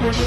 Greetings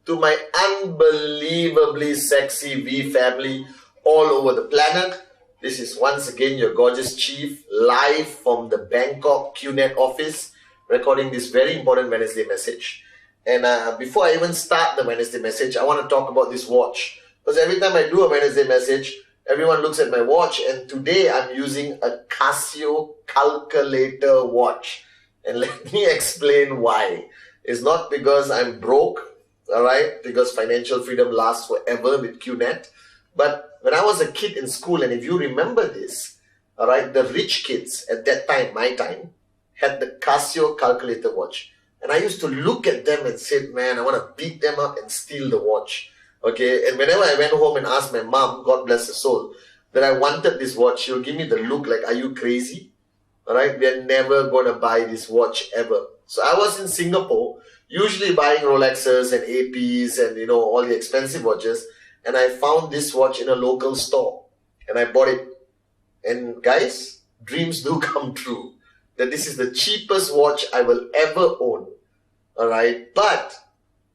to my unbelievably sexy V family all over the planet. This is once again your gorgeous chief, live from the Bangkok QNet office, recording this very important Wednesday message. And before I even start the Wednesday message, I want to talk about this watch. Because every time I do a Wednesday message, everyone looks at my watch, and today I'm using a Casio calculator watch. And let me explain why. It's not because I'm broke, all right, because financial freedom lasts forever with QNet. But when I was a kid in school, and if you remember this, all right, the rich kids at that time, my time, had the Casio calculator watch. And I used to look at them and say, man, I want to beat them up and steal the watch. Okay, and whenever I went home and asked my mom, God bless her soul, that I wanted this watch, she would give me the look like, are you crazy? All right, we are never going to buy this watch ever. So I was in Singapore, usually buying Rolexes and APs and, all the expensive watches. And I found this watch in a local store and I bought it. And guys, dreams do come true. That this is the cheapest watch I will ever own. All right, but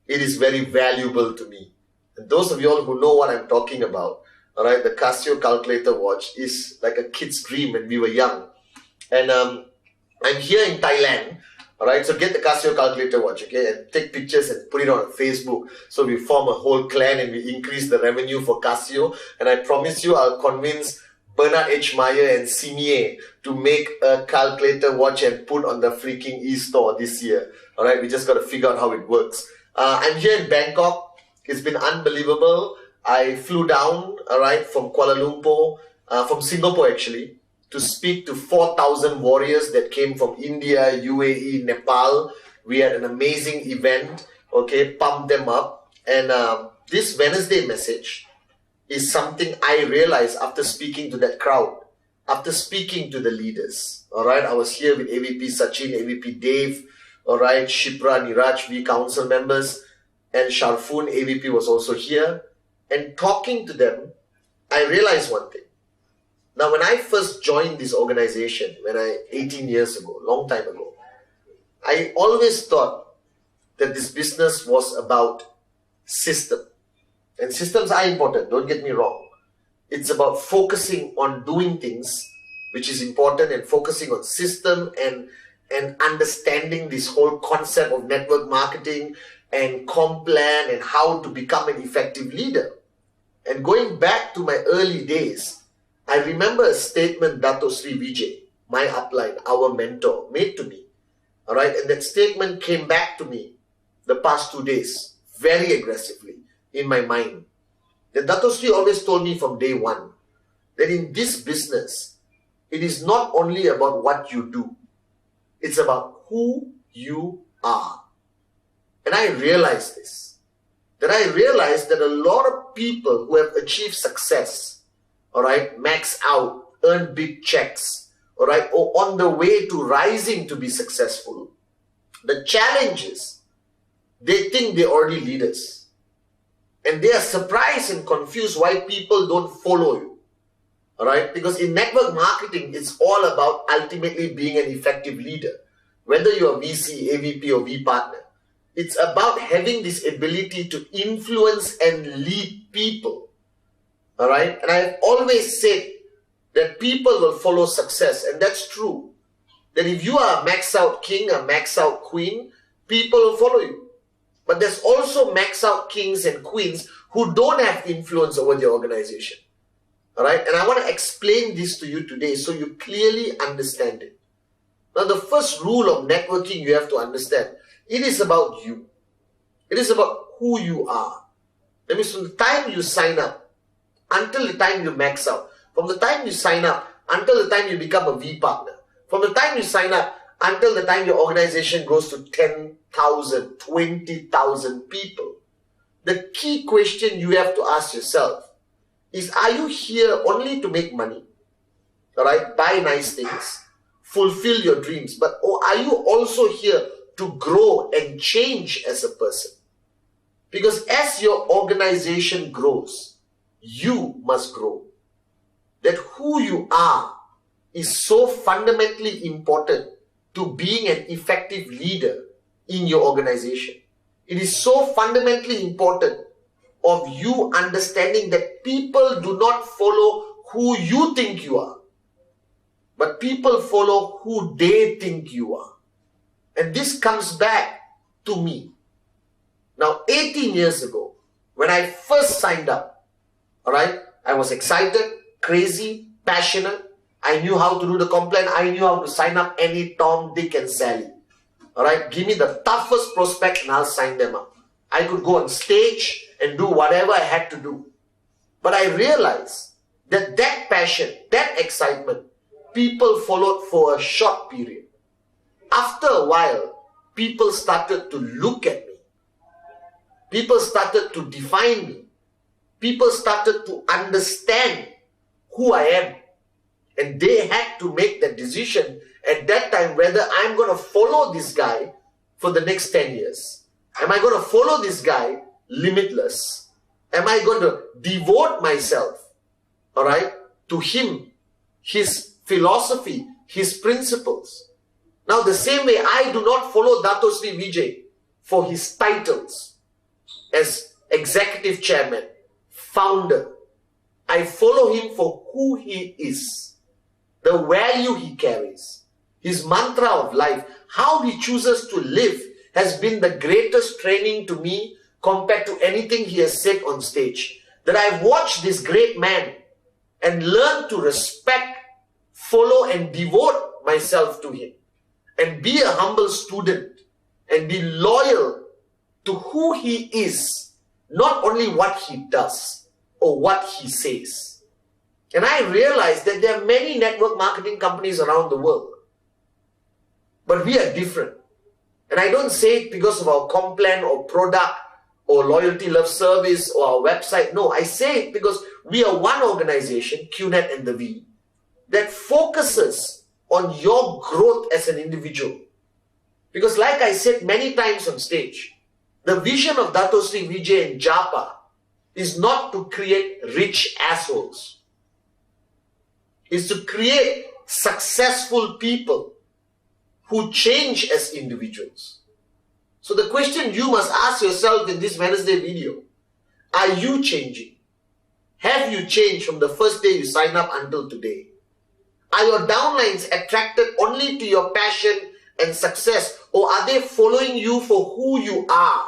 it is very valuable to me. And those of you all who know what I'm talking about, all right, the Casio calculator watch is like a kid's dream when we were young. And I'm here in Thailand, all right, so get the Casio calculator watch, okay, and take pictures and put it on Facebook. So we form a whole clan and we increase the revenue for Casio. And I promise you, I'll convince Bernard H. Meyer and Simier to make a calculator watch and put on the freaking e-store this year. All right, we just got to figure out how it works. I'm here in Bangkok. It's been unbelievable. I flew down, all right, from Kuala Lumpur, from Singapore actually, to speak to 4,000 warriors that came from India, UAE, Nepal. We had an amazing event, okay, pumped them up. And this Wednesday message is something I realized after speaking to that crowd, after speaking to the leaders. All right, I was here with AVP Sachin, AVP Dave, all right, Shipra, Niraj, V council members, and Sharfoon, AVP was also here. And talking to them, I realized one thing. Now, when I first joined this organization, 18 years ago, long time ago, I always thought that this business was about system. And systems are important, don't get me wrong. It's about focusing on doing things, which is important, and focusing on system and understanding this whole concept of network marketing and Complan and how to become an effective leader. And going back to my early days, I remember a statement Dato Sri Vijay, my upline, our mentor, made to me. All right, and that statement came back to me the past 2 days, very aggressively in my mind. That Dato Sri always told me from day one that in this business, it is not only about what you do, it's about who you are. And I realized this, that I realized that a lot of people who have achieved success, all right, max out, earn big checks, all right, or on the way to rising to be successful, the challenge is they think they're already leaders. And they are surprised and confused why people don't follow you, all right? Because in network marketing, it's all about ultimately being an effective leader. Whether you're VC, AVP, or V partner, it's about having this ability to influence and lead people. All right, and I've always said that people will follow success, and that's true. That if you are a max out king, a max out queen, people will follow you. But there's also max out kings and queens who don't have influence over their organization. All right, and I want to explain this to you today so you clearly understand it. Now, the first rule of networking you have to understand, it is about you. It is about who you are. That means from the time you sign up, until the time you max out, from the time you sign up until the time you become a V partner, from the time you sign up until the time your organization grows to 10,000, 20,000 people, the key question you have to ask yourself is, are you here only to make money? All right, buy nice things, fulfill your dreams, but are you also here to grow and change as a person? Because as your organization grows, you must grow. That who you are is so fundamentally important to being an effective leader in your organization. It is so fundamentally important of you understanding that people do not follow who you think you are, but people follow who they think you are. And this comes back to me. Now, 18 years ago, when I first signed up, all right, I was excited, crazy, passionate. I knew how to do the complaint. I knew how to sign up any Tom, Dick and Sally. All right, give me the toughest prospect and I'll sign them up. I could go on stage and do whatever I had to do. But I realized that that passion, that excitement, people followed for a short period. After a while, people started to look at me. People started to define me. People started to understand who I am. And they had to make the decision at that time whether I'm going to follow this guy for the next 10 years. Am I going to follow this guy limitless? Am I going to devote myself, all right, to him, his philosophy, his principles? Now, the same way, I do not follow Dato Sri Vijay for his titles as executive chairman, founder. I follow him for who he is, the value he carries, his mantra of life, how he chooses to live has been the greatest training to me compared to anything he has said on stage. That I've watched this great man and learned to respect, follow and devote myself to him and be a humble student and be loyal to who he is, not only what he does or what he says. And I realized that there are many network marketing companies around the world, but we are different. And I don't say it because of our complan or product or loyalty love service or our website. No, I say it because we are one organization, QNet and the V, that focuses on your growth as an individual. Because like I said many times on stage, the vision of Dato Sri Vijay and Japa is not to create rich assholes. It's to create successful people who change as individuals. So the question you must ask yourself in this Wednesday video, are you changing? Have you changed from the first day you sign up until today? Are your downlines attracted only to your passion and success, or are they following you for who you are?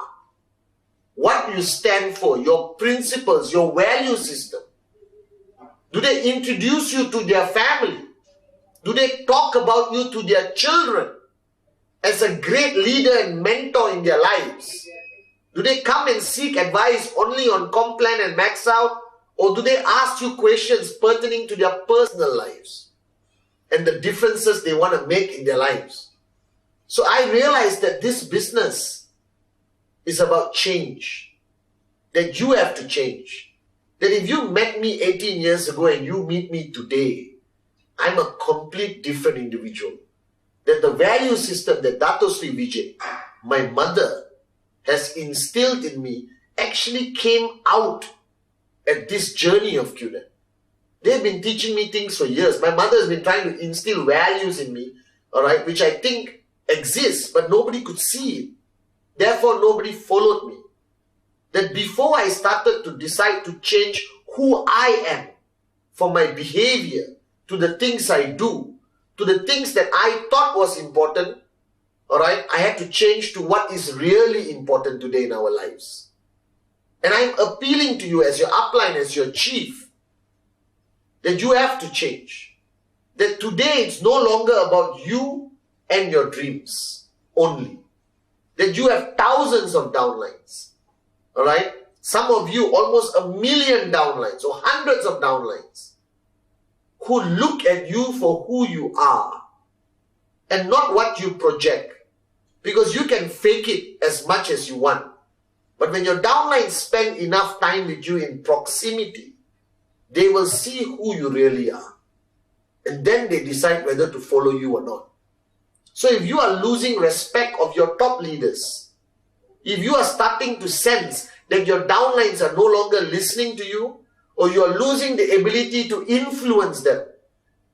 What you stand for, your principles, your value system? Do they introduce you to their family? Do they talk about you to their children as a great leader and mentor in their lives? Do they come and seek advice only on Complan and Max Out? Or do they ask you questions pertaining to their personal lives and the differences they want to make in their lives? So I realized that this business is about change. That you have to change. That if you met me 18 years ago and you meet me today, I'm a complete different individual. That the value system that Dato Sri Vijay, my mother, has instilled in me actually came out at this journey of QNet. They've been teaching me things for years. My mother has been trying to instill values in me, all right, which I think exists, but nobody could see it. Therefore, nobody followed me. That before I started to decide to change who I am for my behavior, to the things I do, to the things that I thought was important, all right, I had to change to what is really important today in our lives. And I'm appealing to you as your upline, as your chief, that you have to change. That today it's no longer about you and your dreams only. That you have thousands of downlines, all right? Some of you almost 1 million downlines or hundreds of downlines who look at you for who you are and not what you project. Because you can fake it as much as you want. But when your downlines spend enough time with you in proximity, they will see who you really are. And then they decide whether to follow you or not. So if you are losing respect of your top leaders, if you are starting to sense that your downlines are no longer listening to you, or you are losing the ability to influence them,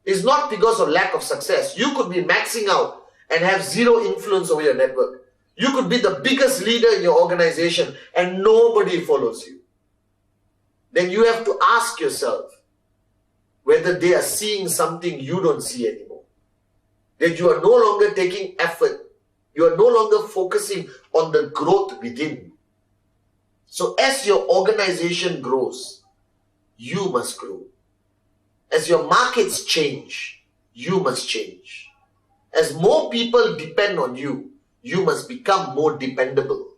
it's not because of lack of success. You could be maxing out and have zero influence over your network. You could be the biggest leader in your organization and nobody follows you. Then you have to ask yourself whether they are seeing something you don't see anymore. That you are no longer taking effort. You are no longer focusing on the growth within. So as your organization grows, you must grow. As your markets change, you must change. As more people depend on you, you must become more dependable.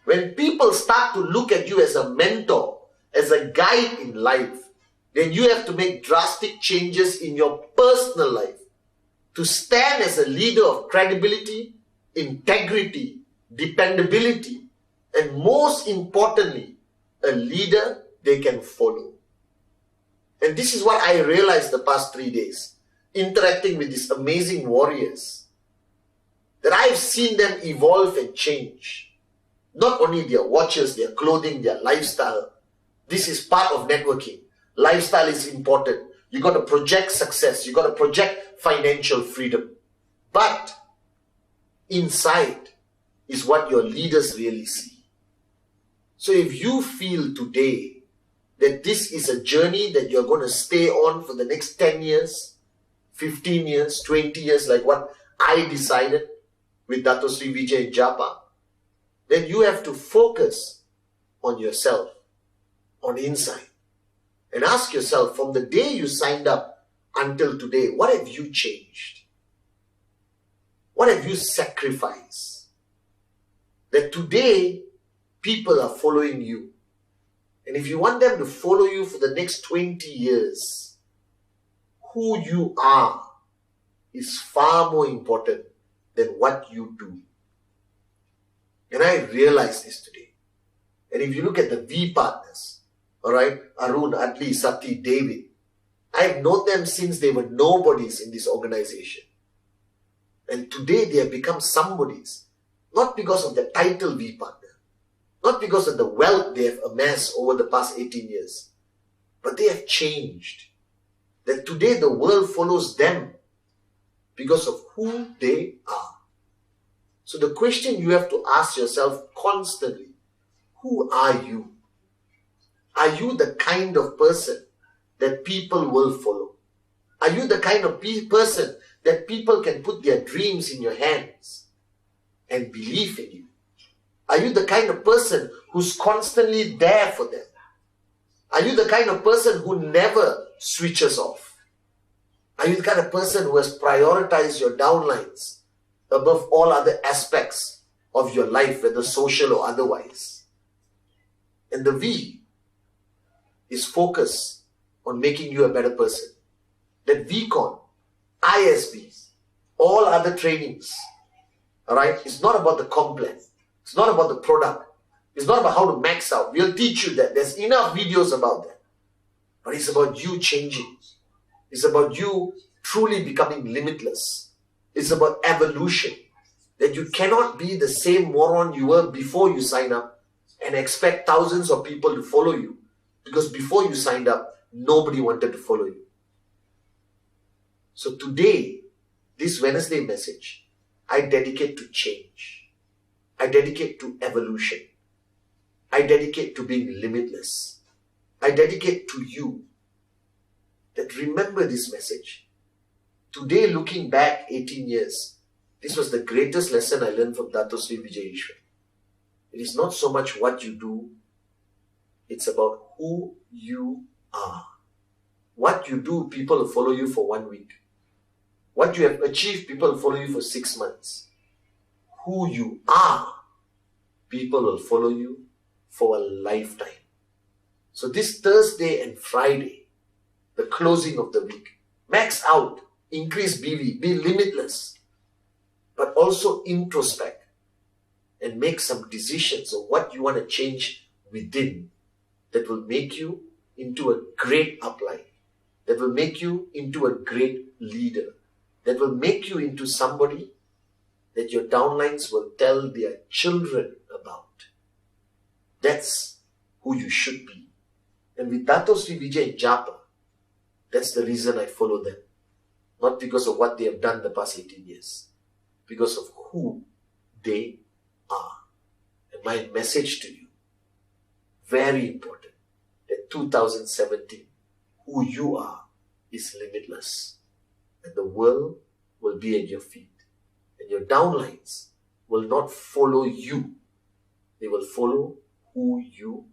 When people start to look at you as a mentor, as a guide in life, then you have to make drastic changes in your personal life to stand as a leader of credibility, integrity, dependability, and most importantly, a leader they can follow. And this is what I realized the past 3 days, interacting with these amazing warriors, that I've seen them evolve and change. Not only their watches, their clothing, their lifestyle. This is part of networking. Lifestyle is important. You got to project success. You got to project financial freedom. But inside is what your leaders really see. So if you feel today that this is a journey that you're going to stay on for the next 10 years, 15 years, 20 years, like what I decided with Dato Sri Vijay Japa, then you have to focus on yourself, on inside. And ask yourself, from the day you signed up until today, what have you changed? What have you sacrificed? That today, people are following you. And if you want them to follow you for the next 20 years, who you are is far more important than what you do. And I realized this today. And if you look at the V partners, all right, Arun, Adli, Sati, David, I've known them since they were nobodies in this organization. And today they have become somebodies, not because of the title V partner, not because of the wealth they have amassed over the past 18 years, but they have changed. That today the world follows them because of who they are. So the question you have to ask yourself constantly, who are you? Are you the kind of person that people will follow? Are you the kind of person that people can put their dreams in your hands and believe in you? Are you the kind of person who's constantly there for them? Are you the kind of person who never switches off? Are you the kind of person who has prioritized your downlines above all other aspects of your life, whether social or otherwise? And the V is focus on making you a better person. That VCon, ISBs, all other trainings, all right, it's not about the comp plan. It's not about the product. It's not about how to max out. We'll teach you that. There's enough videos about that. But it's about you changing. It's about you truly becoming limitless. It's about evolution. That you cannot be the same moron you were before you sign up and expect thousands of people to follow you. Because before you signed up, nobody wanted to follow you. So today, this Wednesday message, I dedicate to change. I dedicate to evolution. I dedicate to being limitless. I dedicate to you. That remember this message. Today, looking back 18 years, this was the greatest lesson I learned from Dato Sri Vijay Ishwar. It is not so much what you do, it's about who you are. What you do, people will follow you for 1 week. What you have achieved, people will follow you for 6 months. Who you are, people will follow you for a lifetime. So this Thursday and Friday, the closing of the week, max out, increase BV, be limitless, but also introspect and make some decisions of what you want to change within that will make you into a great upline, that will make you into a great leader, that will make you into somebody that your downlines will tell their children about. That's who you should be. And with Dato Sri Vijay Japa, that's the reason I follow them. Not because of what they have done the past 18 years. Because of who they are. And my message to you, very important, that 2017, who you are is limitless. And the world will be at your feet. And your downlines will not follow you. They will follow who you